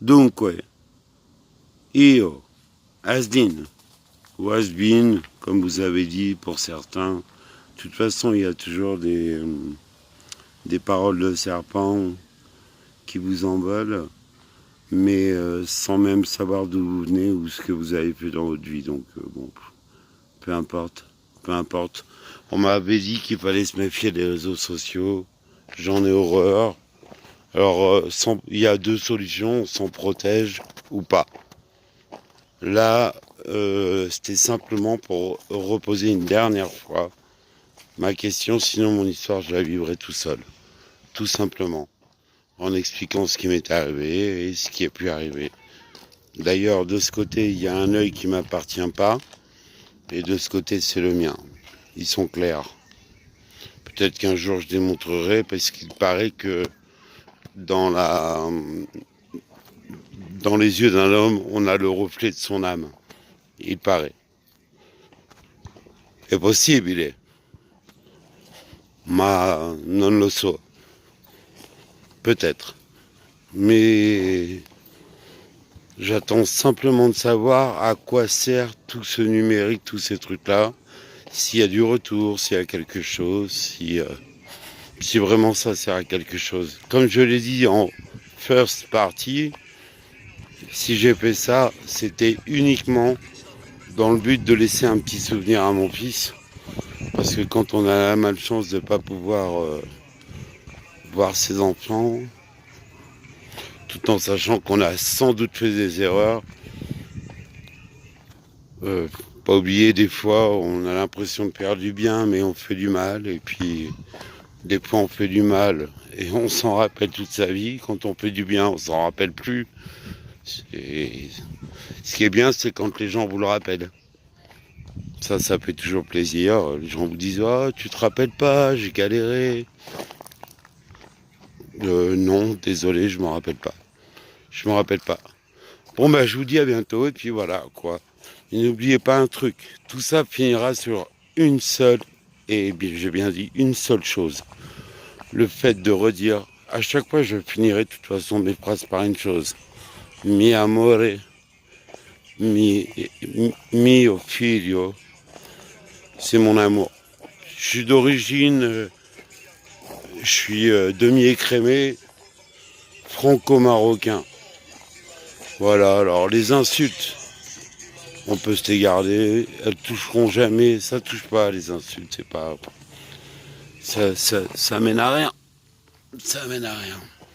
Dunque, io, has-been, ou has-been, comme vous avez dit pour certains. De toute façon, il y a toujours des paroles de serpent qui vous envolent, mais sans même savoir d'où vous venez ou ce que vous avez fait dans votre vie. Donc, bon, peu importe, peu importe. On m'avait dit qu'il fallait se méfier des réseaux sociaux. J'en ai horreur. Alors, il y a deux solutions, on s'en protège ou pas. Là, c'était simplement pour reposer une dernière fois ma question, sinon mon histoire, je la vivrai tout seul. Tout simplement. En expliquant ce qui m'est arrivé et ce qui a pu arriver. D'ailleurs, de ce côté, il y a un œil qui ne m'appartient pas, et de ce côté, c'est le mien. Ils sont clairs. Peut-être qu'un jour, je démontrerai, parce qu'il paraît que dans les yeux d'un homme, on a le reflet de son âme. Il paraît. È possibile, ma non lo so. Peut-être. Mais j'attends simplement de savoir à quoi sert tout ce numérique, tous ces trucs-là. S'il y a du retour, s'il y a quelque chose, si vraiment ça sert à quelque chose. Comme je l'ai dit en first party, si j'ai fait ça, c'était uniquement dans le but de laisser un petit souvenir à mon fils. Parce que quand on a la malchance de ne pas pouvoir voir ses enfants, tout en sachant qu'on a sans doute fait des erreurs, pas oublier, des fois on a l'impression de faire du bien, mais on fait du mal, et puis des fois on fait du mal et on s'en rappelle toute sa vie. Quand on fait du bien, on s'en rappelle plus. Et ce qui est bien, c'est quand les gens vous le rappellent. Ça fait toujours plaisir. Les gens vous disent: oh, tu te rappelles pas, j'ai galéré. Non, désolé, je m'en rappelle pas. Je m'en rappelle pas. Bon, bah, je vous dis à bientôt, et puis voilà, quoi. Et n'oubliez pas un truc, tout ça finira sur une seule, et j'ai bien dit une seule chose. Le fait de redire, à chaque fois je finirai de toute façon mes phrases par une chose. Mi amore, mio figlio, c'est mon amour. Je suis d'origine, je suis demi-écrémé, franco-marocain. Voilà, alors les insultes, on peut se les garder, elles toucheront jamais, ça touche pas les insultes, c'est pas... Ça mène à rien. Ça mène à rien.